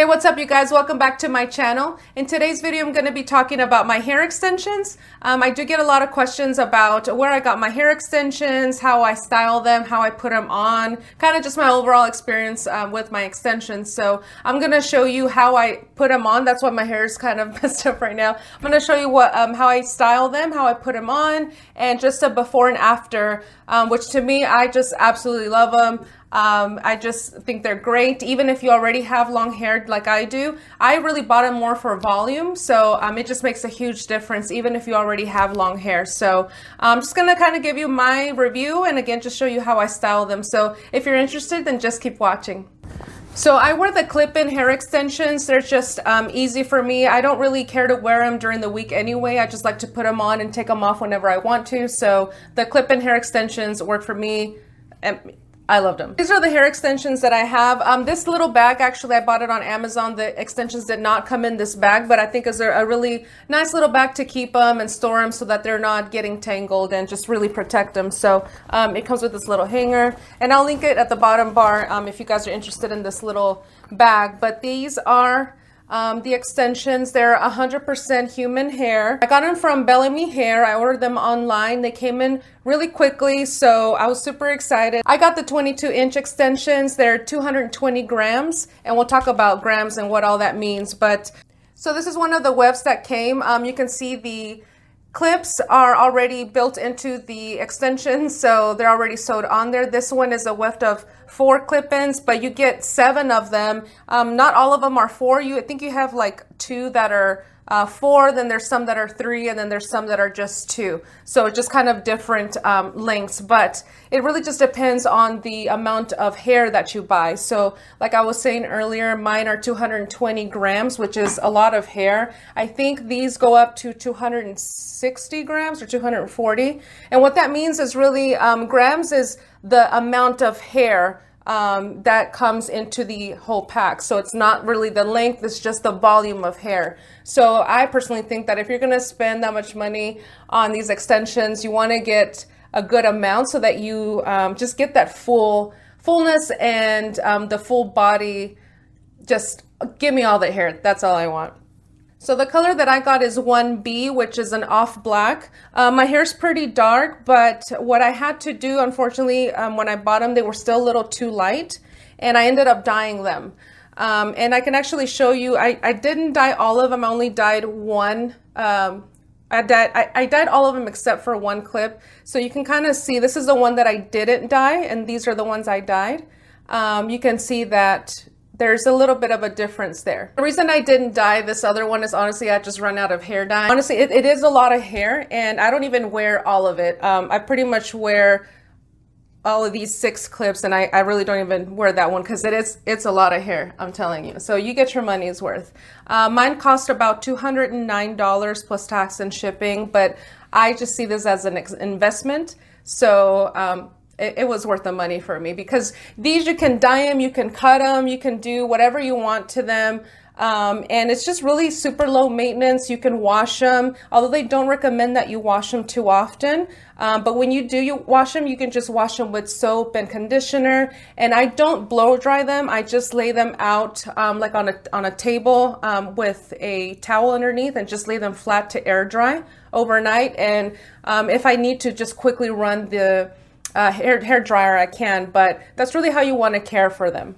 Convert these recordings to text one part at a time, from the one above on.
Hey, what's up you guys? Welcome back to my channel. In today's video, I'm going to be talking about my hair extensions. I do get a lot of questions about where I got my hair extensions, how I style them, how I put them on, kind of just my overall experience with my extensions. So I'm going to show you how I put them on. That's why my hair is kind of messed up right now. I'm going to show you what how I style them, how I put them on, and just a before and after, which to me, I just absolutely love them. I just think they're great. Even if you already have long hair like I do, I really bought them more for volume. So it just makes a huge difference even if you already have long hair. So I'm just going to kind of give you my review and again, just show you how I style them. So if you're interested, then just keep watching. So I wear the clip-in hair extensions. They're just easy for me. I don't really care to wear them during the week anyway. I just like to put them on and take them off whenever I want to. So the clip-in hair extensions work for me. I loved them. These are the hair extensions that I have. This little bag, actually, I bought it on Amazon. The extensions did not come in this bag, but I think is a really nice little bag to keep them and store them so that they're not getting tangled and just really protect them. So it comes with this little hanger, and I'll link it at the bottom bar if you guys are interested in this little bag. But these are the extensions. They're 100% human hair. I got them from Bellami hair. I ordered them online. They came in really quickly, so I was super excited. I got the 22-inch extensions. They're 220 grams, and we'll talk about grams and what all that means. But so this is one of the wefts that came. You can see the clips are already built into the extension, so they're already sewed on there. This one is a weft of 4 clip-ins, but you get 7 of them. Not all of them are 4. I think you have like 2 that are 4, then there's some that are 3, and then there's some that are just 2. So it's just kind of different lengths, but it really just depends on the amount of hair that you buy. So like I was saying earlier, mine are 220 grams, which is a lot of hair. I think these go up to 260 grams or 240. And what that means is really grams is the amount of hair that comes into the whole pack. So it's not really the length, it's just the volume of hair. So I personally think that if you're going to spend that much money on these extensions, you want to get a good amount so that you just get that fullness and the full body. Just give me all the hair. That's all I want. So the color that I got is 1B, which is an off black. My hair's pretty dark, but what I had to do, unfortunately, when I bought them, they were still a little too light, and I ended up dyeing them. And I can actually show you, I didn't dye all of them, I only dyed one. I dyed all of them except for one clip. So you can kind of see, this is the one that I didn't dye, and these are the ones I dyed. You can see that there's a little bit of a difference there. The reason I didn't dye this other one is honestly, I just run out of hair dye. Honestly, it is a lot of hair, and I don't even wear all of it. I pretty much wear all of these 6 clips, and I really don't even wear that one because it's a lot of hair, I'm telling you. So you get your money's worth. Mine cost about $209 plus tax and shipping, but I just see this as an investment. So it was worth the money for me because these, you can dye them, you can cut them, you can do whatever you want to them. And it's just really super low maintenance. You can wash them, although they don't recommend that you wash them too often. But when you wash them, you can just wash them with soap and conditioner. And I don't blow dry them. I just lay them out like on a table with a towel underneath and just lay them flat to air dry overnight. And if I need to just quickly run the hair dryer, I can, but that's really how you want to care for them.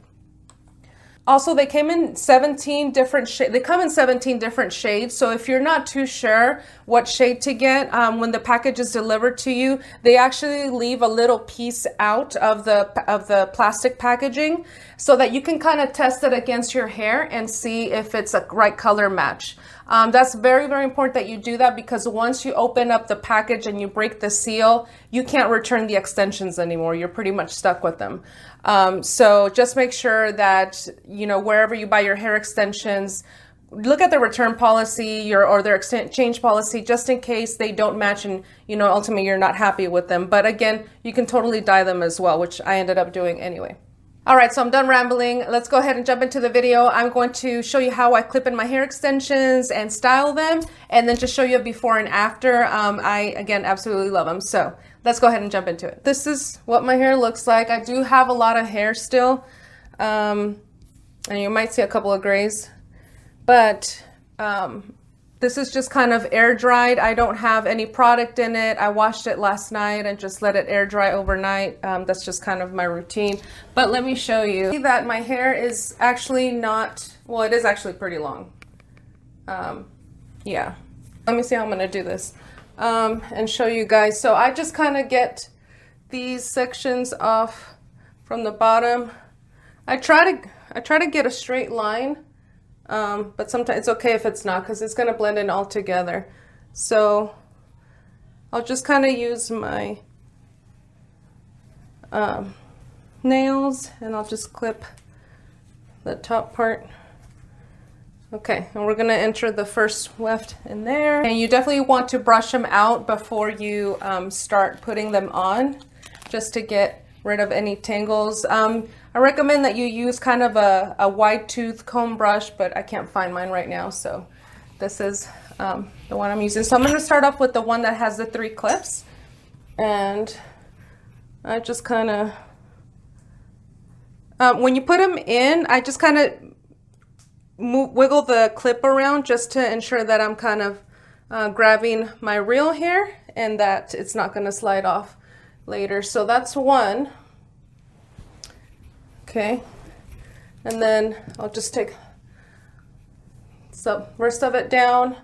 Also, they came in 17 different shades. They come in 17 different shades. So if you're not too sure what shade to get, when the package is delivered to you, they actually leave a little piece out of the plastic packaging so that you can kind of test it against your hair and see if it's a right color match. That's very, very important that you do that because once you open up the package and you break the seal, you can't return the extensions anymore. You're pretty much stuck with them. So just make sure that, wherever you buy your hair extensions, look at the return policy or their exchange policy just in case they don't match and, ultimately you're not happy with them. But again, you can totally dye them as well, which I ended up doing anyway. All right, so I'm done rambling. Let's go ahead and jump into the video. I'm going to show you how I clip in my hair extensions and style them, and then just show you a before and after. I, again, absolutely love them. So let's go ahead and jump into it. This is what my hair looks like. I do have a lot of hair still. and you might see a couple of grays, but this is just kind of air dried. I don't have any product in it. I washed it last night and just let it air dry overnight. That's just kind of my routine. But let me show you. See that my hair is actually not, well, it is actually pretty long. Yeah. Let me see how I'm gonna do this and show you guys. So I just kind of get these sections off from the bottom. I try to get a straight line. But sometimes it's okay if it's not, because it's going to blend in all together. So I'll just kind of use my nails, and I'll just clip the top part. Okay, and we're going to enter the first weft in there. And you definitely want to brush them out before you start putting them on, just to get rid of any tangles. I recommend that you use kind of a wide tooth comb brush, but I can't find mine right now, so this is the one I'm using. So I'm going to start off with the one that has the 3 clips, and I just kind of, when you put them in, I just kind of wiggle the clip around just to ensure that I'm kind of grabbing my real hair and that it's not going to slide off later. So that's one. Okay, and then I'll just take the rest of it down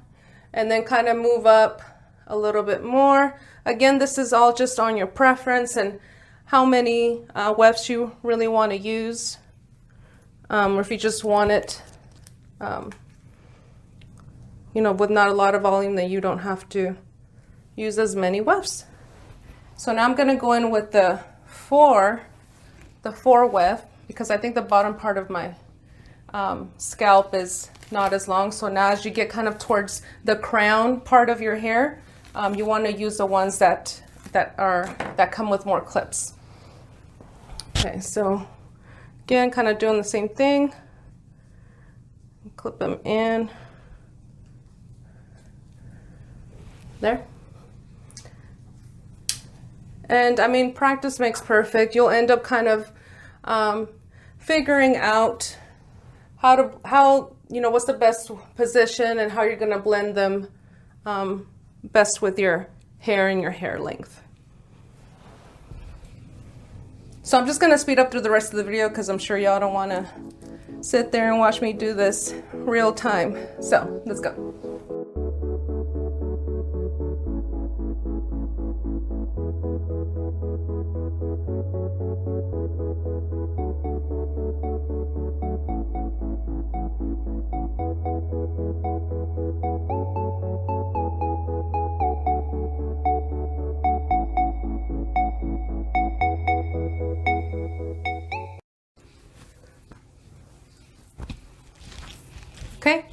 and then kind of move up a little bit more. Again, this is all just on your preference and how many wefts you really want to use, or if you just want it, you know, with not a lot of volume, then you don't have to use as many wefts. So now I'm going to go in with the 4 weft, because I think the bottom part of my scalp is not as long. So now as you get kind of towards the crown part of your hair, you want to use the ones that come with more clips. Okay, so again, kind of doing the same thing. Clip them in. There. And I mean, practice makes perfect. You'll end up kind of figuring out how you know, what's the best position and how you're going to blend them best with your hair and your hair length. So I'm just going to speed up through the rest of the video because I'm sure y'all don't want to sit there and watch me do this real time. So let's go. Okay,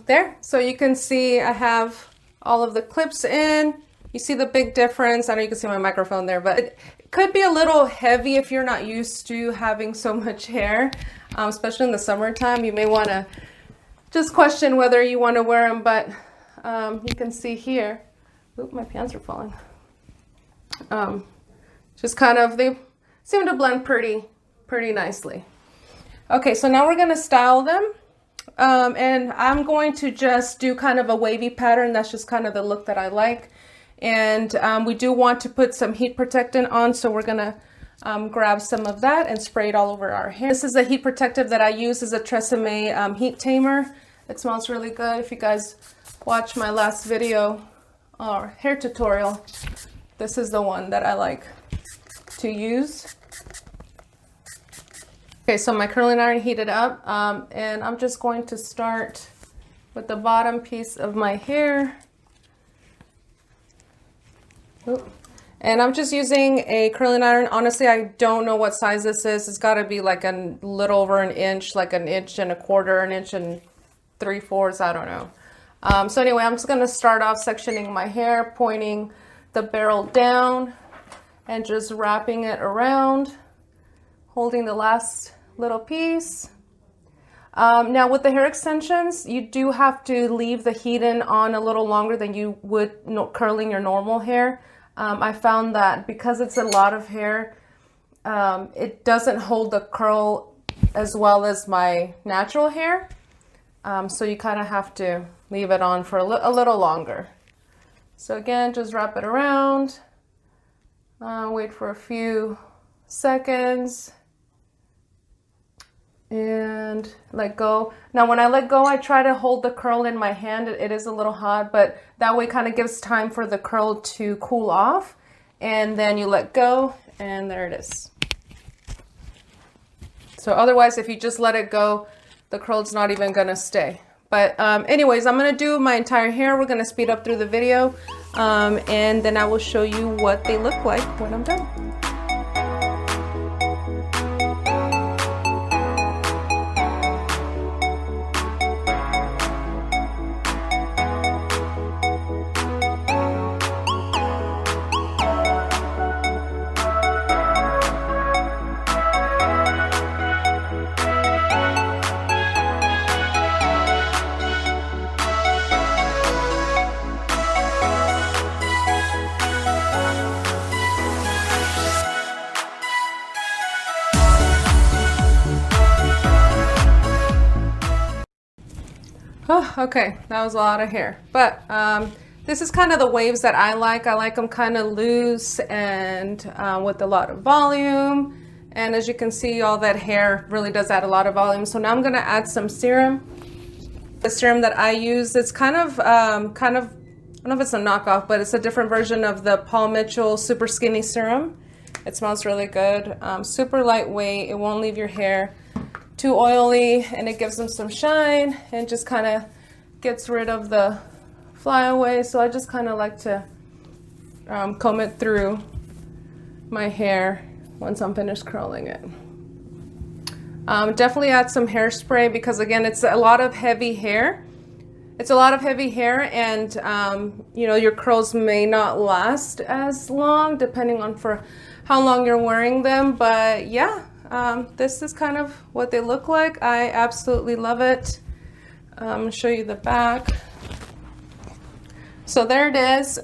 there, so you can see I have all of the clips in. You see the big difference. I know you can see my microphone there, but it could be a little heavy if you're not used to having so much hair, especially in the summertime. You may want to just question whether you want to wear them, but you can see here, oop, my pants are falling. Just kind of, they seem to blend pretty nicely. Okay, so now we're going to style them. And I'm going to just do kind of a wavy pattern. That's just kind of the look that I like. And we do want to put some heat protectant on, so we're going to grab some of that and spray it all over our hair. This is a heat protective that I use, is a Tresemme heat tamer. It smells really good. If you guys watch my last video or hair tutorial, this is the one that I like to use. Okay, so my curling iron heated up, and I'm just going to start with the bottom piece of my hair. Oop. And I'm just using a curling iron. Honestly, I don't know what size this is. It's got to be like a little over an inch, like an inch and a quarter, an inch and 3/4, I don't know. So anyway, I'm just going to start off sectioning my hair, pointing the barrel down and just wrapping it around, holding the last little piece. Now with the hair extensions, you do have to leave the heat-in on a little longer than you would curling your normal hair. I found that because it's a lot of hair, it doesn't hold the curl as well as my natural hair. So you kind of have to leave it on for a little longer. So again, just wrap it around, wait for a few seconds, and let go. Now when I let go, I try to hold the curl in my hand. It is a little hot, but that way kind of gives time for the curl to cool off. And then you let go, and there it is. So otherwise, if you just let it go, the curl's not even gonna stay. But anyways, I'm gonna do my entire hair. We're gonna speed up through the video, and then I will show you what they look like when I'm done. Oh, okay, that was a lot of hair, but this is kind of the waves that I like. I like them kind of loose and with a lot of volume. And as you can see, all that hair really does add a lot of volume. So now I'm gonna add some serum. The serum that I use, it's kind of, I don't know if it's a knockoff, but it's a different version of the Paul Mitchell Super Skinny Serum. It smells really good, super lightweight. It won't leave your hair too oily, and it gives them some shine and just kind of gets rid of the flyaway. So I just kind of like to comb it through my hair once I'm finished curling it. Definitely add some hairspray because again, it's a lot of heavy hair. It's a lot of heavy hair, and you know, your curls may not last as long depending on for how long you're wearing them. But yeah, this is kind of what they look like. I absolutely love it. I'll show you the back. So there it is.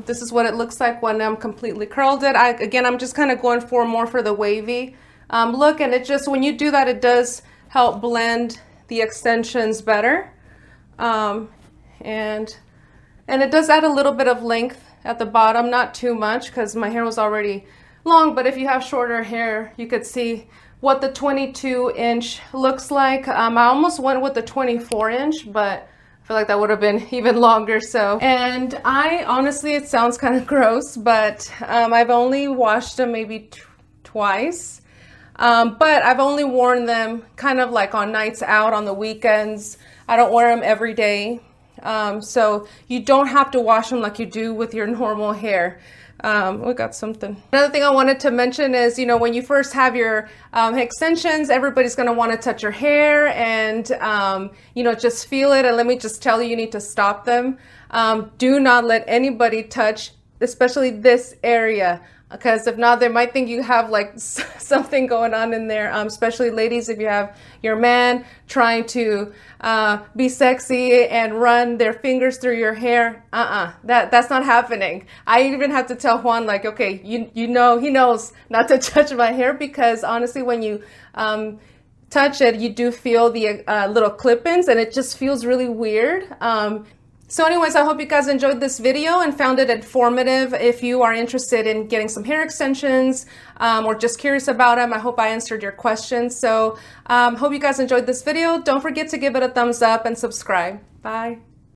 This is what it looks like when I'm completely curled it. Again, I'm just kind of going for more for the wavy look, and it just, when you do that, it does help blend the extensions better. And it does add a little bit of length at the bottom, not too much because my hair was already long, but if you have shorter hair, you could see what the 22-inch looks like. I almost went with the 24-inch, but I feel like that would have been even longer. So, and I honestly, it sounds kind of gross, but I've only washed them maybe twice. But I've only worn them kind of like on nights out, on the weekends. I don't wear them every day. So you don't have to wash them like you do with your normal hair. We got something. Another thing I wanted to mention is, you know, when you first have your extensions, everybody's going to want to touch your hair and, you know, just feel it. And let me just tell you, you need to stop them. Do not let anybody touch, especially this area, because if not, they might think you have like something going on in there, especially ladies, if you have your man trying to be sexy and run their fingers through your hair. That's not happening. I even have to tell Juan, like, okay, you know, he knows not to touch my hair, because honestly, when you touch it, you do feel the little clip-ins, and it just feels really weird. So anyways, I hope you guys enjoyed this video and found it informative. If you are interested in getting some hair extensions or just curious about them, I hope I answered your questions. So hope you guys enjoyed this video. Don't forget to give it a thumbs up and subscribe. Bye.